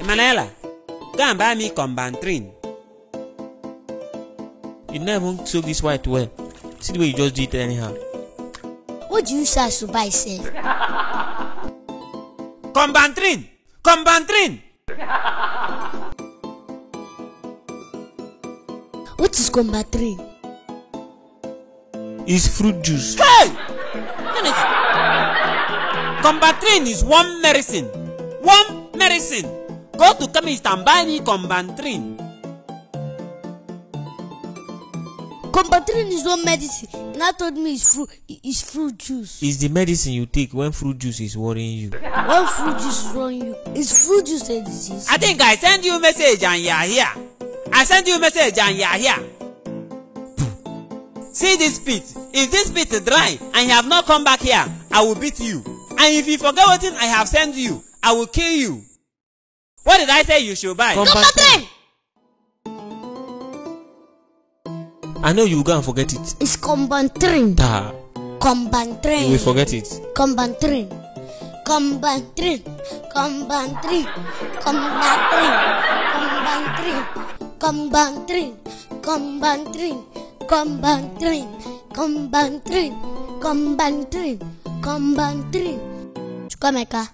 Manela, go and buy me combantrin. You never soak this white well. See the way you just do it anyhow. What do you say I should buy, sir? Combantrin! Combantrin! What is combantrin? It's fruit juice. Hey! Combantrin is one medicine. One medicine. Go to chemist and buy me combantrin. Combantrin is one medicine. And I told me it's fruit juice. It's the medicine you take when fruit juice is worrying you. When fruit juice is worrying you, is fruit juice a disease? I think I send you a message and you are here. I send you a message and you are here. See this pit. If this pit is dry and you have not come back here, I will beat you. And if you forget what I have sent you, I will kill you. What did I say you should buy? Combantrin! I know you will go and forget it. It's combantrin. Ta. Combantrin. You will forget it. Combantrin. Combantrin. Combantrin. Combantrin. Combantrin. Combantrin. Combantrin. Combantrin. Combantrin. Combantrin. Chukwemeka,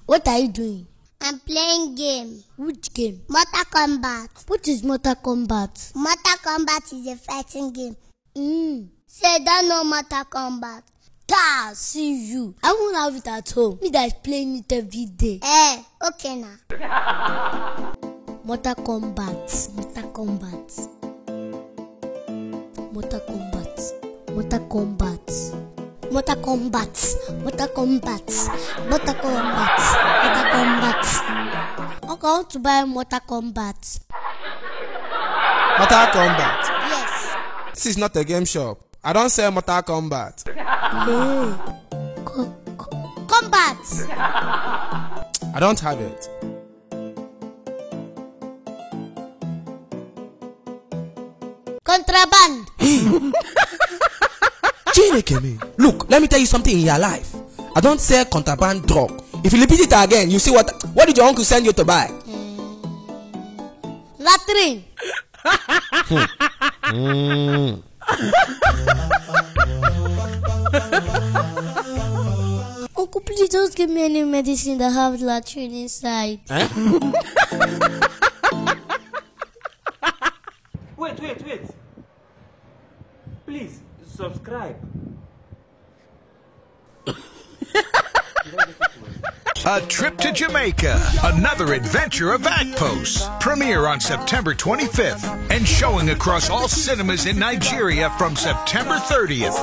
what are you doing? I'm playing game. Which game? Mortal Kombat. What is Mortal Kombat? Mortal Kombat is a fighting game. So you don't know Mortal Kombat? Ta, see you. I won't have it at home. Me that is playing it every day. Okay now. Mortal Kombat. Mortal Kombat. Mortal Kombat. Mortal Kombat. Mortal Kombat. Mortal Kombat. Mortal Kombat. Mortal Kombat. Okay, I want to buy Mortal Kombat. Mortal Kombat? Yes. This is not a game shop. I don't sell Mortal Kombat. No. Kombat. I don't have it. Contraband. Look, let me tell you something in your life. I don't sell contraband drug. If you repeat it again, you see what did your uncle send you to buy? Latrine. Uncle, please don't give me any medicine that have latrine inside. Wait. Please, subscribe. A Trip to Jamaica, another adventure of Outposts. Premiere on September 25th and showing across all cinemas in Nigeria from September 30th.